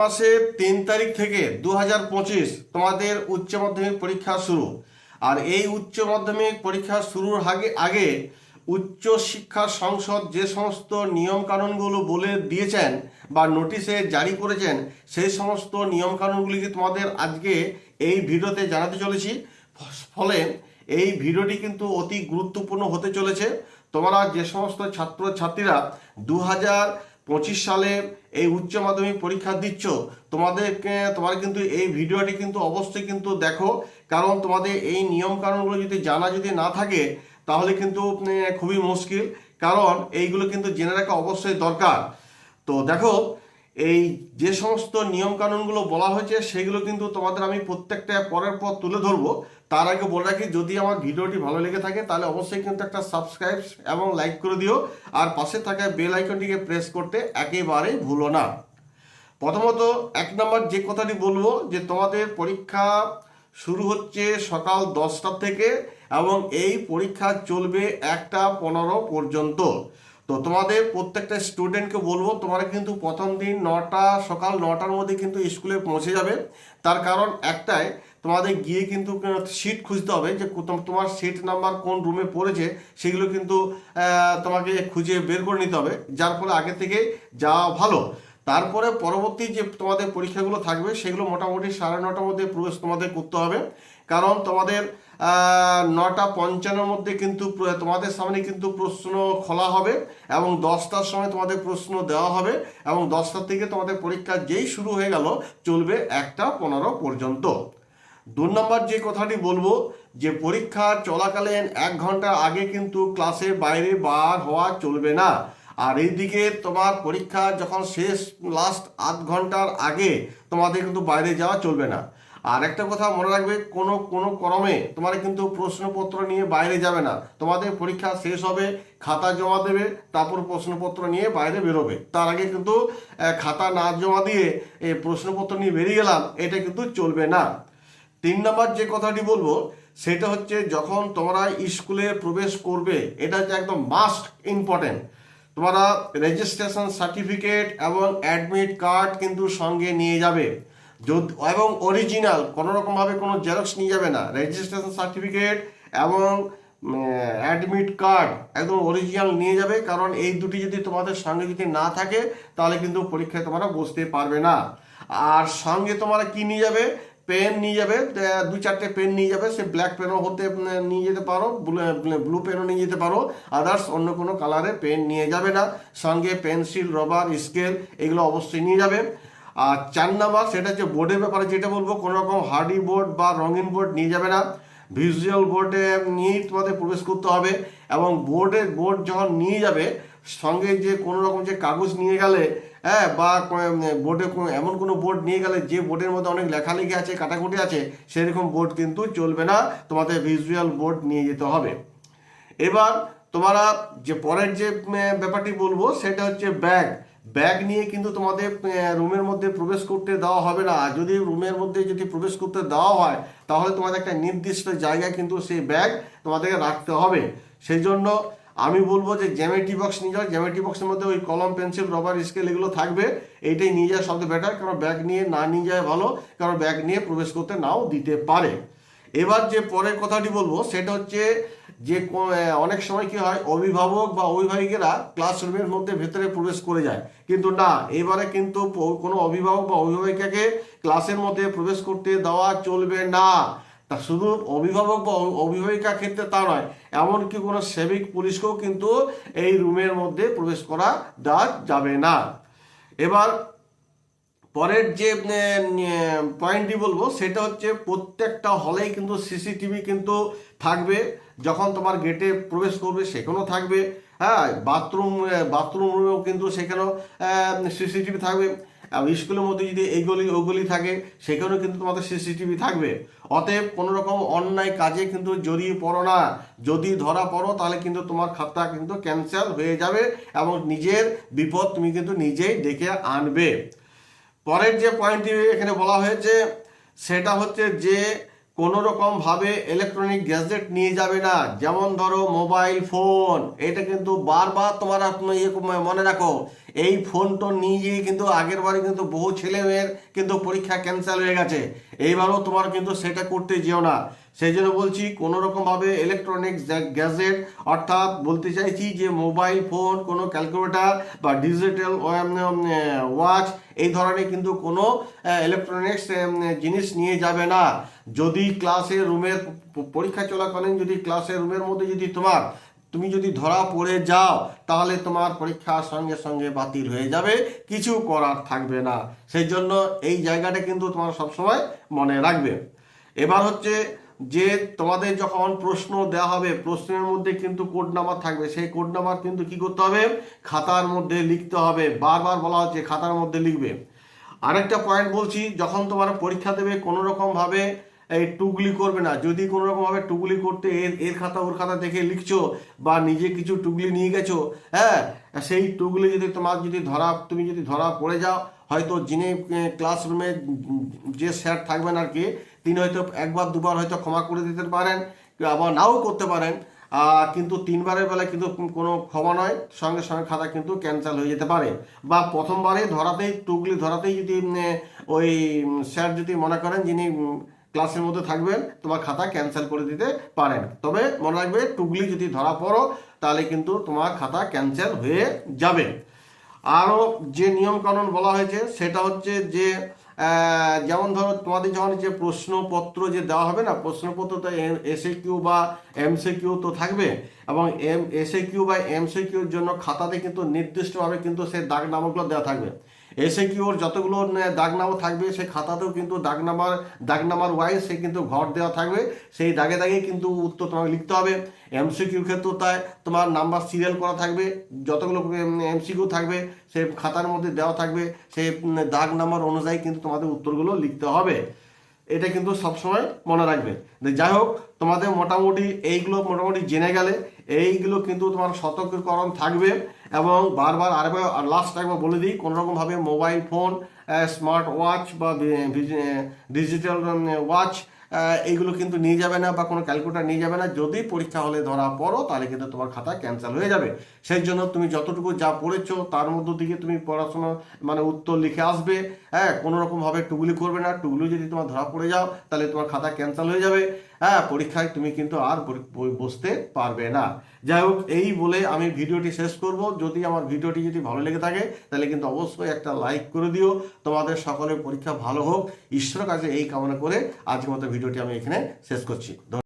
মাসের 3 তারিখ থেকে 2025 তোমাদের উচ্চ মাধ্যমিক পরীক্ষা শুরু। আর এই উচ্চ মাধ্যমিক পরীক্ষা শুরুর আগে উচ্চ শিক্ষা সংসদ যে সমস্ত নিয়ম কানুনগুলো বলে দিয়েছেন বা নোটিশে জারি করেছেন, সেই সমস্ত নিয়ম কানুনগুলিকে তোমাদের আজকে এই ভিডিওতে জানাতে চলেছি। ফলে এই ভিডিওটি কিন্তু অতি গুরুত্বপূর্ণ হতে চলেছে। তোমরা যে সমস্ত ছাত্রছাত্রীরা 2025 সালে এই উচ্চ মাধ্যমিক পরীক্ষা দিচ্ছ, তোমরা কিন্তু এই ভিডিওটি কিন্তু অবশ্যই কিন্তু দেখো, কারণ তোমাদের এই নিয়ম কানুনগুলো যদি জানা না থাকে তাহলে কিন্তু খুবই মুশকিল, কারণ এইগুলো কিন্তু জেনে রাখা অবশ্যই দরকার। তো দেখো, এই যে সমস্ত নিয়ম কানুনগুলো বলা হয়েছে সেগুলো কিন্তু তোমাদের আমি প্রত্যেকটা পরের পর তুলে ধরবো। তার আগে বলে রাখি, যদি আমার ভিডিওটি ভালো লেগে থাকে তাহলে অবশ্যই কিন্তু একটা সাবস্ক্রাইব এবং লাইক করে দিও, আর পাশে থাকা বেল আইকনটিকে প্রেস করতে একেবারেই ভুলো না। প্রথমত 1 নম্বর যে কথাটি বলবো, যে তোমাদের পরীক্ষা শুরু হচ্ছে সকাল 10টা থেকে এবং এই পরীক্ষা চলবে 1টা 15 পর্যন্ত। তো তোমাদের প্রত্যেকটা স্টুডেন্টকে বলবো, তোমরা কিন্তু প্রথম দিন সকাল 9টার মধ্যে কিন্তু স্কুলে পৌঁছে যাবে। তার কারণ একটাই, তোমাদের গিয়ে কিন্তু সিট খুঁজতে হবে, যে তোমার সিট নাম্বার কোন রুমে পড়েছে সেগুলো কিন্তু তোমাকে খুঁজে বের করে নিতে হবে, যার ফলে আগে থেকে যাওয়া ভালো। তারপরে পরবর্তী যে তোমাদের পরীক্ষাগুলো থাকবে সেগুলো মোটামুটি 9:30টার মধ্যে প্রবেশ তোমাদের করতে হবে, কারণ তোমাদের 9:55 মধ্যে কিন্তু তোমাদের সামনে কিন্তু প্রশ্ন খোলা হবে এবং 10টার সময় তোমাদের প্রশ্ন দেওয়া হবে, এবং 10টা থেকে তোমাদের পরীক্ষা যেই শুরু হয়ে গেল চলবে 1টা 15 পর্যন্ত। 2 নম্বর যে কথাটি বলবো, যে পরীক্ষা চলাকালীন 1 ঘন্টা আগে কিন্তু ক্লাসের বাইরে বার হওয়া চলবে না। আর এইদিকে তোমার পরীক্ষা যখন শেষ, লাস্ট আধ ঘন্টার আগে তোমাদের কিন্তু বাইরে যাওয়া চলবে না। আর একটা কথা মনে রাখবে, কোনো ক্রমে তোমরা কিন্তু প্রশ্নপত্র নিয়ে বাইরে যাবে না। তোমাদের পরীক্ষা শেষ হবে, খাতা জমা দেবে, তারপর প্রশ্নপত্র নিয়ে বাইরে বেরোবে। তার আগে কিন্তু খাতা না জমা দিয়ে এই প্রশ্নপত্র নিয়ে বেরিয়ে গেলাম, এটা কিন্তু চলবে না। 3 নম্বর যে কথাটি বলবো সেটা হচ্ছে, যখন তোমরা স্কুলে প্রবেশ করবে, এটা হচ্ছে একদম মাস্ট ইম্পর্টেন্ট, তোমরা রেজিস্ট্রেশন সার্টিফিকেট এবং অ্যাডমিট কার্ড কিন্তু সঙ্গে নিয়ে যাবে, এবং অরিজিনাল কোনোরকমভাবে কোনো জেরক্স নিয়ে যাবে না। রেজিস্ট্রেশন সার্টিফিকেট এবং অ্যাডমিট কার্ড একদম অরিজিনাল নিয়ে যাবে, কারণ এই দুটি যদি তোমাদের সঙ্গে যদি না থাকে তাহলে কিন্তু পরীক্ষায় তোমরা বসতে পারবে না। আর সঙ্গে তোমরা কি নিয়ে যাবে? পেন নিয়ে যাবে, 2-4টে পেন নিয়ে যাবে। সে ব্ল্যাক পেনও হতে নিয়ে যেতে পারো, ব্লু পেনও নিয়ে যেতে পারো, আদার্স অন্য কোনো কালারের পেন নিয়ে যাবে না। সঙ্গে পেন্সিল, রবার, স্কেল এগুলো অবশ্যই নিয়ে যাবে। আর 4 নাম্বার সেটা হচ্ছে বোর্ডের ব্যাপারে যেটা বলবো, কোনো রকম হার্ডি বোর্ড বা রঙিন বোর্ড নিয়ে যাবে না। ভিজুয়াল বোর্ডে নিয়েই তোমাদের প্রবেশ করতে হবে, এবং বোর্ড যখন নিয়ে যাবে সঙ্গে যে কোনো রকম যে কাগজ নিয়ে গেলে, হ্যাঁ, বা বোর্ডে এমন কোনো বোর্ড নিয়ে গেলে যে বোর্ডের মধ্যে অনেক লেখালেখি আছে, কাটাকুটি আছে, সেরকম বোর্ড কিন্তু চলবে না, তোমাদের ভিজুয়াল বোর্ড নিয়ে যেতে হবে। এবার তোমরা যে পরের যে ব্যাপারটি বলবো সেটা হচ্ছে ব্যাগ নিয়ে কিন্তু তোমাদের রুমের মধ্যে প্রবেশ করতে দেওয়া হবে না। যদি রুমের মধ্যে যদি প্রবেশ করতে দেওয়া হয় তাহলে তোমাদের একটা নির্দিষ্ট জায়গায় কিন্তু সেই ব্যাগ তোমাদেরকে রাখতে হবে। সেই জন্য আমি বলবো যে জ্যামিট্রি বক্স নিয়ে যাও। জ্যামিট্রি বক্সের মধ্যে ওই কলম, পেন্সিল, রবার, স্কেল এগুলো থাকবে। এইটাই নিয়ে যাওয়া সবচেয়ে বেটার, কারণ ব্যাগ নিয়ে না নিয়ে যায় ভালো, কারণ ব্যাগ নিয়ে প্রবেশ করতে নাও দিতে পারে। এবার যে পরের কথাটি বলবো সেটা হচ্ছে, যে অনেক সময় কি হয়, অভিভাবক বা অভিভাবিকেরা ক্লাসরুমের মধ্যে ভেতরে প্রবেশ করে যায়, কিন্তু না, এবারে কিন্তু কোনো অভিভাবক বা অভিভাবিকাকে ক্লাসের মধ্যে প্রবেশ করতে দেওয়া চলবে না। তা শুধু অভিভাবক বা অভিভাবিকা ক্ষেত্রে তা নয়, এমনকি কোনো সিভিক পুলিশকেও কিন্তু এই রুমের মধ্যে প্রবেশ করা দেওয়া যাবে না। এবার পরের যে পয়েন্টটি বলবো সেটা হচ্ছে, প্রত্যেকটা হলেই কিন্তু সিসিটিভি থাকবে। যখন তোমার গেটে প্রবেশ করবে সেখানেও থাকবে, হ্যাঁ, বাথরুমেও কিন্তু সেখানেও সিসিটিভি থাকবে। স্কুলের মধ্যে যদি ওইগুলি থাকে সেখানেও কিন্তু তোমাদের সিসিটিভি থাকবে। অতএব কোনো রকম অন্যায় কাজে কিন্তু জড়িয়ে পড়ো না। যদি ধরা পড়ো তাহলে কিন্তু তোমার খাতা কিন্তু ক্যান্সেল হয়ে যাবে, এবং নিজের বিপদ তুমি কিন্তু নিজেই ডেকে আনবে। পরের যে পয়েন্টটি এখানে বলা হয়েছে সেটা হচ্ছে যে, কোনো রকমভাবে ইলেকট্রনিক গ্যাজেট নিয়ে যাবে না। যেমন ধরো মোবাইল ফোন, এটা কিন্তু বারবার তোমার মনে রাখো, এই ফোন টোন নিয়ে গিয়ে কিন্তু আগের বারে কিন্তু বহু ছেলে মেয়ের কিন্তু পরীক্ষা ক্যান্সেল হয়ে গেছে। এইবারও তোমার কিন্তু সেটা করতে যেও না। সেই জন্য বলছি কোনো রকমভাবে ইলেকট্রনিক্স গ্যাজেট, অর্থাৎ বলতে চাইছি যে মোবাইল ফোন, কোনো ক্যালকুলেটর বা ডিজিটাল ওয়াচ, এই ধরনের কিন্তু কোনো ইলেকট্রনিক্স জিনিস নিয়ে যাবে না। যদি ক্লাসের রুমের পরীক্ষা চলাকালীন যদি ক্লাসের রুমের মধ্যে যদি তুমি যদি ধরা পড়ে যাও, তাহলে তোমার পরীক্ষা সঙ্গে সঙ্গে বাতিল হয়ে যাবে, কিছু করার থাকবে না। সেই জন্য এই জায়গাটা কিন্তু তোমার সবসময় মনে রাখবে। এবার হচ্ছে যে তোমাদের যখন প্রশ্ন দেওয়া হবে, প্রশ্নের মধ্যে কিন্তু কোড নাম্বার থাকবে। সেই কোড নাম্বার কিন্তু কি করতে হবে, খাতার মধ্যে লিখতে হবে। বারবার বলা হচ্ছে খাতার মধ্যে লিখবে। আরেকটা পয়েন্ট বলছি, যখন তোমার পরীক্ষা দেবে কোনো রকম ভাবে এই টুকলি করবে না। যদি কোনো রকম ভাবে টুকলি করতে এর খাতা ওর খাতা দেখে লিখছো বা নিজে কিছু টুকলি নিয়ে গেছো, হ্যাঁ, সেই টুকলি যদি তুমি যদি ধরা পড়ে যাও, হয়তো যিনি ক্লাসরুমে যে স্যার থাকবেন আর কি, তিনি হয়তো একবার দুবার হয়তো ক্ষমা করে দিতে পারেন, আবার নাও করতে পারেন। কিন্তু তিনবারের বেলায় কিন্তু কোনো ক্ষমা নয়, সঙ্গে সঙ্গে খাতা কিন্তু ক্যান্সেল হয়ে যেতে পারে। বা প্রথমবারে টুকলি ধরাতেই যদি ওই স্যার যদি মনে করেন যিনি ক্লাসের মধ্যে থাকবেন, তোমার খাতা ক্যান্সেল করে দিতে পারেন। তবে মনে রাখবে, টুকলি যদি ধরা পড়ো তাহলে কিন্তু তোমার খাতা ক্যান্সেল হয়ে যাবে। আরও যে নিয়ম কানুন বলা হয়েছে সেটা হচ্ছে যে যেমন ধরো তোমাদের যখন যে প্রশ্নপত্র যে দেওয়া হবে না, প্রশ্নপত্র তো এসএকিউ বা এমসিকিউ তো থাকবে, এবং এসএকিউ বা এমসিকিউর জন্য খাতাতে কিন্তু নির্দিষ্টভাবে কিন্তু সেই দাগ নাম্বারগুলো দেওয়া থাকবে। এসএকিউর যতগুলো দাগ নাম্বার থাকবে, সেই খাতাতেও কিন্তু দাগ নাম্বার ওয়াইজ সে কিন্তু ঘর দেওয়া থাকবে, সেই দাগে দাগে কিন্তু উত্তর তোমাকে লিখতে হবে। এমসিকিউ ক্ষেত্রেও তাই তোমার নাম্বার সিরিয়াল করা থাকবে, যতগুলো এমসিকিউ থাকবে সেই খাতার মধ্যে দেওয়া থাকবে, সেই দাগ নাম্বার অনুযায়ী কিন্তু তোমাদের উত্তরগুলো লিখতে হবে। এটা কিন্তু সবসময় মনে রাখবে। যাই হোক, তোমাদের এইগুলো মোটামুটি জেনে গেলে, এইগুলো কিন্তু তোমার সতর্কীকরণ থাকবে। এবং বারবার লাস্ট একবার বলে দিই, কোনোরকমভাবে মোবাইল ফোন, স্মার্ট ওয়াচ বা ডিজিটাল ওয়াচ এইগুলো কিন্তু নিয়ে যাবে না, বা কোনো ক্যালকুলেটর নিয়ে যাবে না। যদি পরীক্ষা হলে ধরা পড়ো তাহলে কিন্তু তোমার খাতা ক্যান্সেল হয়ে যাবে। সেই জন্য তুমি যতটুকু যা পড়েছো তার মধ্য থেকে তুমি পড়াশোনা উত্তর লিখে আসবে। হ্যাঁ, কোনো রকমভাবে টুকলি করবে না। টুকলি যদি তোমার ধরা পড়ে যাও তাহলে তোমার খাতা ক্যান্সেল হয়ে যাবে। হ্যাঁ, পরীক্ষায় তুমি কিন্তু আর বসতে পারবে না। যাই হোক, এই বলে আমি ভিডিওটি শেষ করব। যদি আমার ভিডিওটি যদি ভালো লেগে থাকে তাহলে কিন্তু অবশ্যই একটা লাইক করে দিও। তোমাদের সকলের পরীক্ষা ভালো হোক, ঈশ্বরের কাছে এই কামনা করে আজকের মতো ভিডিওটি আমি এখানে শেষ করছি।